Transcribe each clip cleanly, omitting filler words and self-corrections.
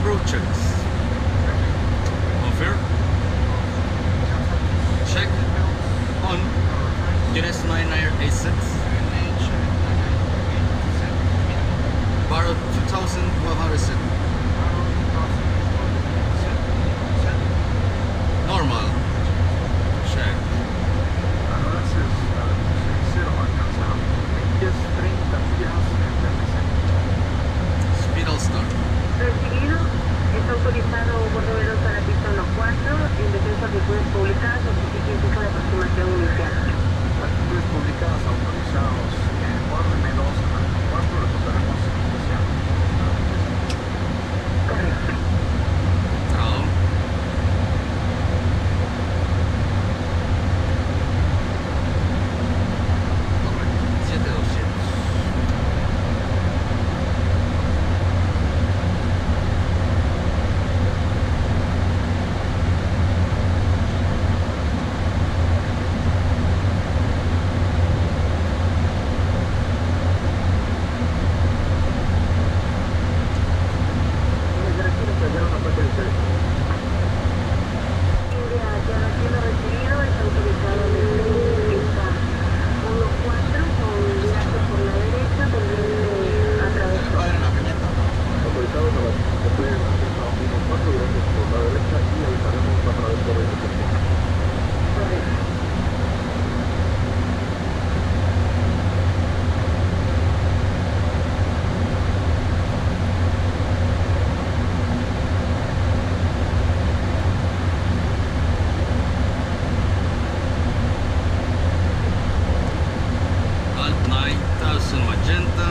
approaches. Confirm. Check on US 9986. Barrow 2100 set. Normal. Check. Speed all start. Recibido, está autorizado bordo veloz a la pista 14 en defensa de actitudes publicadas, notifique fijo de aproximación inicial. Actitudes publicadas autorizados bordo veloz a la 4, reportaremos inicial. Correcto. Down. Correcto. 7200. Alt 9000 magenta.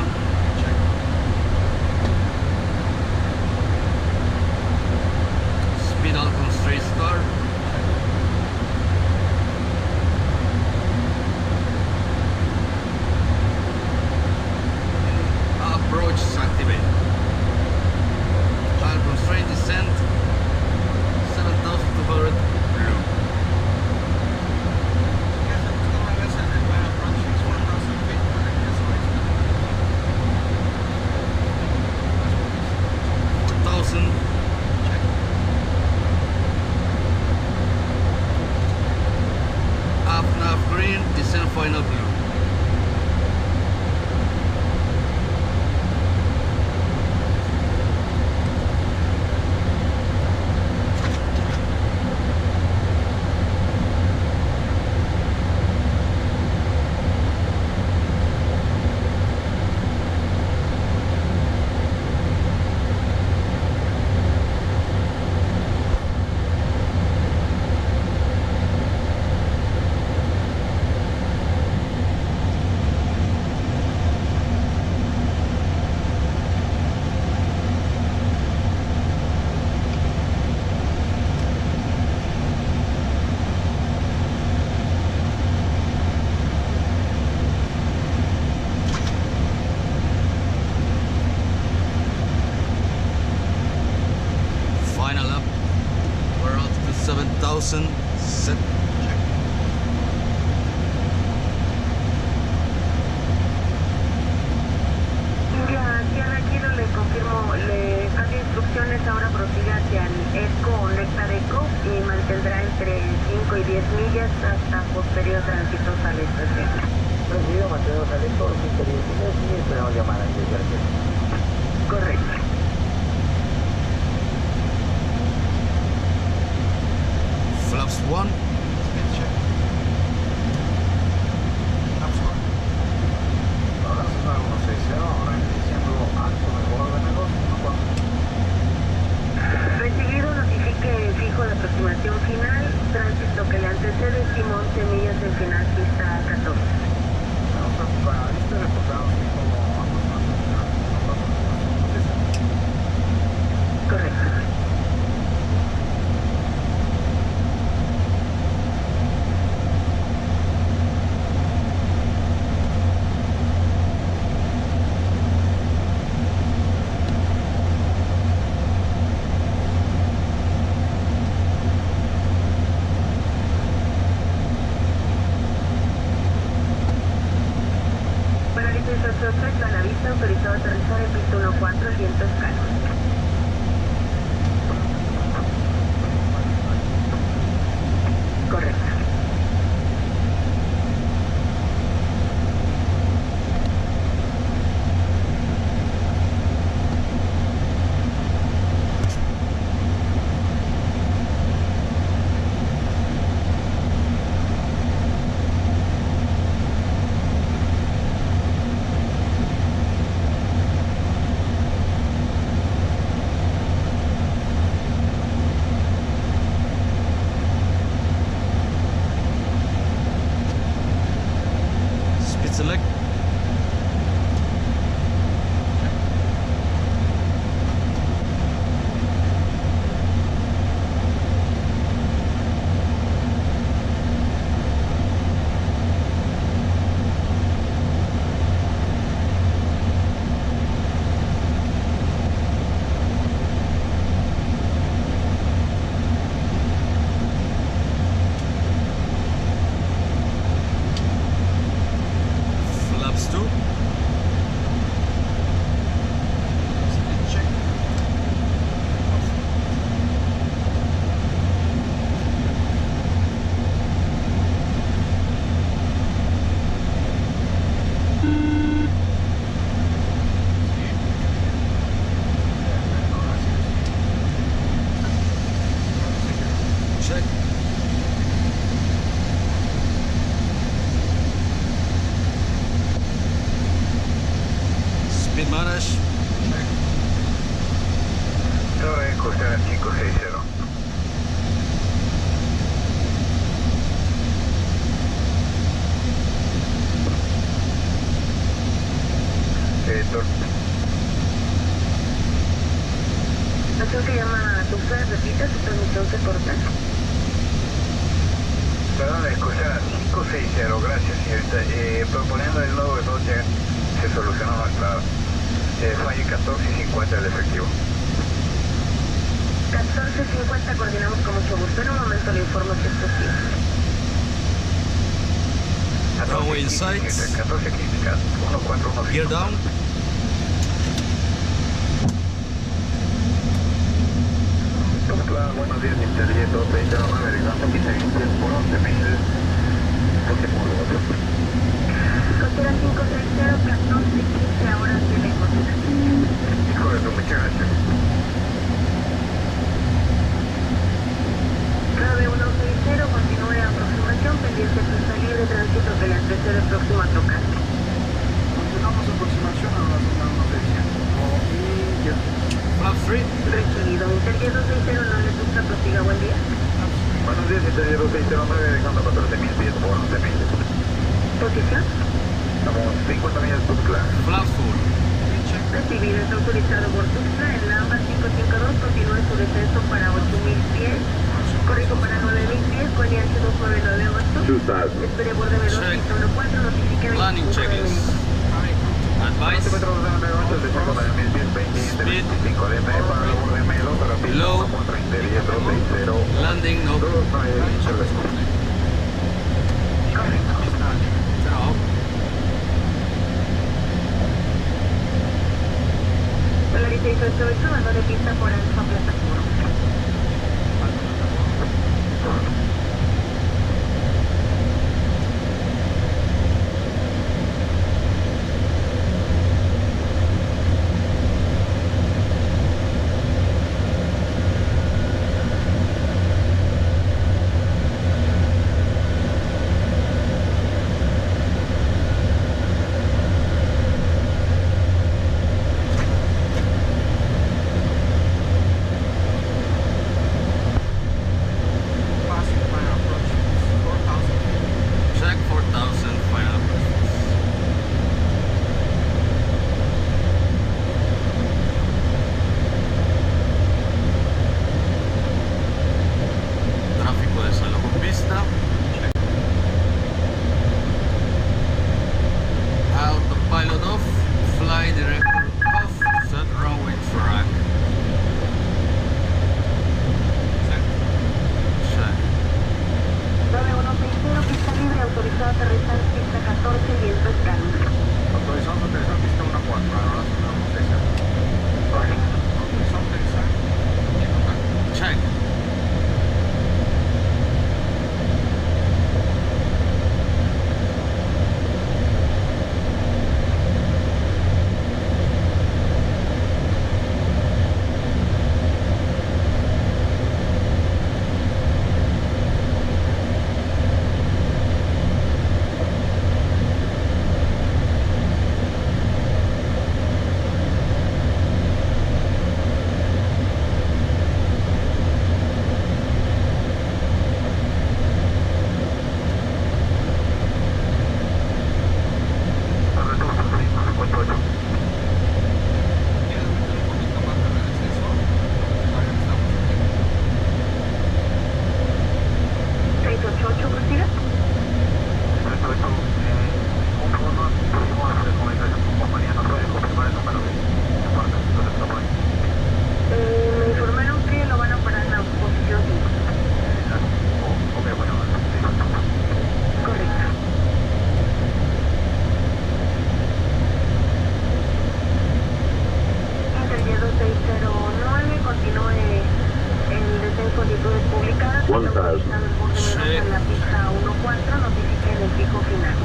Check. Speed Alcon straight start. Approach is activated. Alcon straight descent. 7200 blue. Up nav green, descend final blue. Final up. We're out to 7000. Set. Check. India, Sierra Kilo, le confirmo, le cambio instrucciones, ahora prosiga hacia el ECO o Nectar ECO y mantendrá entre 5 y 10 millas hasta posterior tránsito a la estación. Recibido, mantenemos al ECO, 5 millas y esperamos llamar a Correcto. Flaps 1. Speed check. Flaps 1. Ahora se va 160, ahora iniciando alto de bordo de 214. Recibido, notifique fijo de aproximación final, tránsito que le antecede, estimo 11 millas en final pista 14. Para este reportado como aproximación final. escuchar al 560. Nación que llama a Tuxtla, repita, su transmisión se corta. Perdón, escuchar al 560, gracias señorita. Proponiendo el nuevo error ya se solucionó nuestra falla 1450 del efectivo. 1450, coordinamos con mucho gusto. En un momento le informo si es posible. Runway in sight. 1415, 1415. Gear down. Buenos días, Interjet 239, derivando 15 por 11.000. Costera 560, 1415, ahora sí le contesta. Correcto, muchas gracias. 9160, continúe aproximación, pendiente de su salida de tránsito que le antecede el próximo a tocar. Continuamos aproximación a la zona 1600. Flap 3. Recibido. Interjet 260, no le gusta, prosiga, buen día. Buenos días, Interjet 2609, dejando 14.000 pies por 11.000. Posición. Estamos 50 millas Tuxtla. Flap 4. Recibido, está autorizado por Tuxtla, en la AMBA 552, continúe su descenso para 8.000 pies. Corrijo para 9.000 pies, con IH 2998. Espere borde veloz, Check. 14, notifique 25 Landing de checklist. minutos. Advice. Metros de 9 desde Chaco para 1020, Speed. 25 de para el borde medio, para Low. 30, 260. Landing, no. 29, Chao. Polaris 688, mando de pista por Alfa Plataforma. Check 4000 final approaches. Tráfico de suelo con pista. Check. Autopilot off. Fly director off. Set runway track. Check. Check. 9160, pista libre, autorizado a aterrizar en pista 14, viento es calma. Autorizando aterrizar pista 1-4, ahora sonamos 6. Autorizando aterrizar. Check. Me informaron que lo van a operar en la posición 5. Correcto. Interjet 2609, continúe el descenso de actitudes publicadas. Está autorizado el borde menos en la pista 14, notifique en el pico final.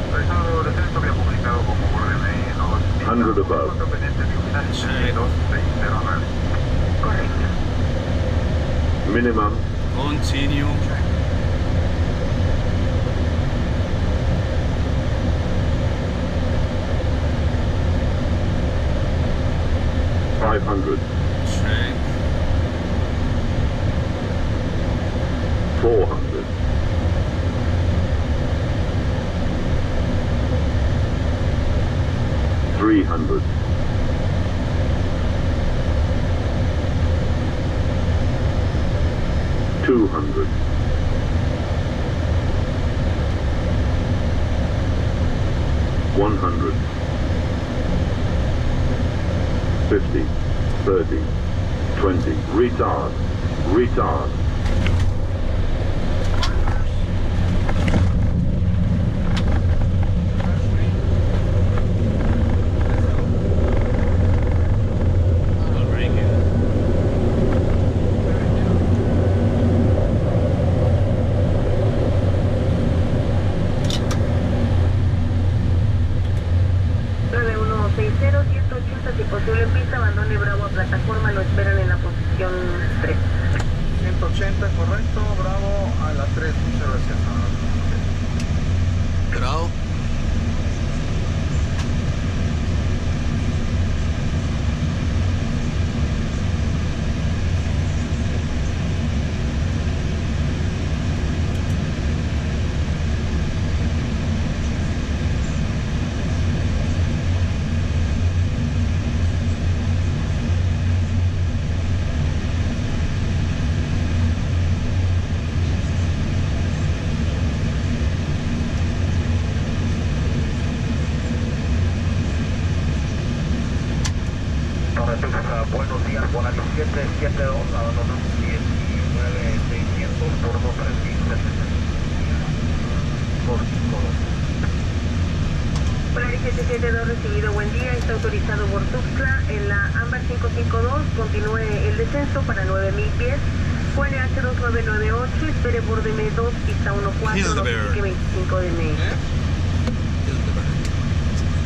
Autorizado descenso había publicado como borde medio 100 above. pendiente de final Sí. 2609. Correcto. Minimum Continue. 500. Check. 200. 100. 50. 30. 20. Retard. Retard. Si posible en pista, abandone Bravo a plataforma, lo esperan en la posición 3. 180, correcto, Bravo a la 3, muchas gracias. Bravo. Buenos días, Bona 1772, abandono 19600 por 237. Polaris 772 recibido, buen día, está autorizado por Tuxtla en la AMBAR 552, continúe el descenso para 9000 pies, QNH 2998, espere por DM2, pista 14, notifique 25 DMI.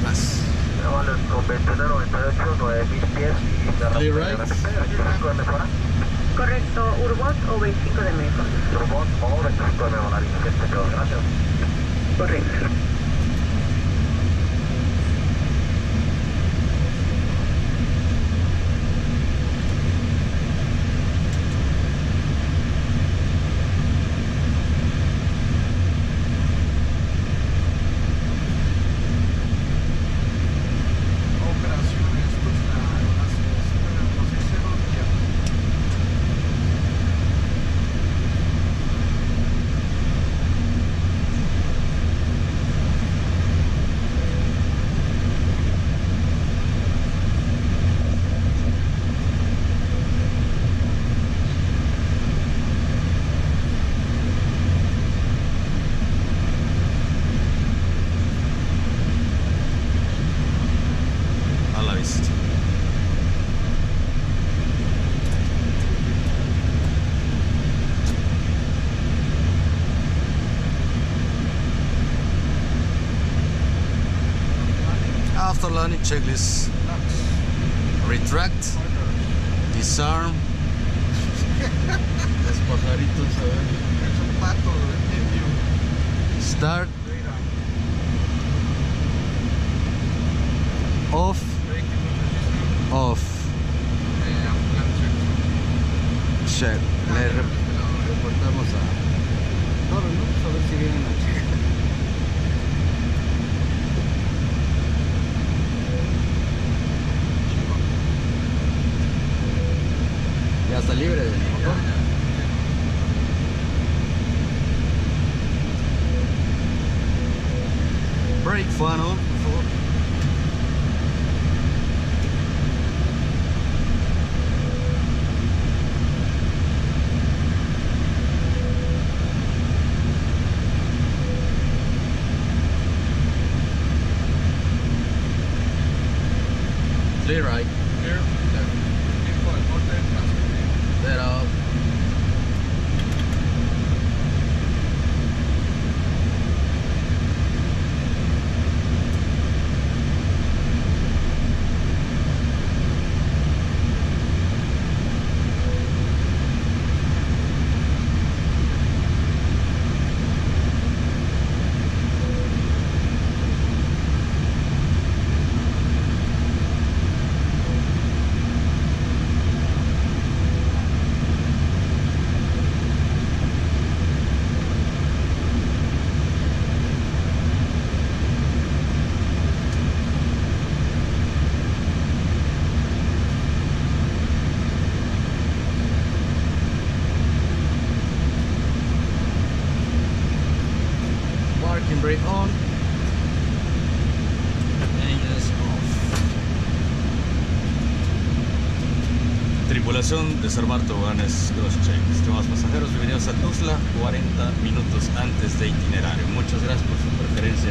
Más. Vale, con 2198, 9000 pies y la Clear right. Correcto, Urbot o 25 DMI. Urbot o 25 de Bona 1772, gracias. Correcto. A la vista. After landing checklist. Retract. Disarm. Los pajaritos, a ver. Es un pato, medio. Start. Off. Off. Check. Le reportamos a Torre, ¿no? A ver si vienen a checar. Ya está libre del motor. Brake funnel, por favor. Clear right. Clear. Tiempo de corte, tránsito. Clear out. battery on. Engines off. Tripulación, desarmar toboganes, crosscheck. Estimados pasajeros, bienvenidos a Tuzla, 40 minutos antes de itinerario. Muchas gracias por su preferencia.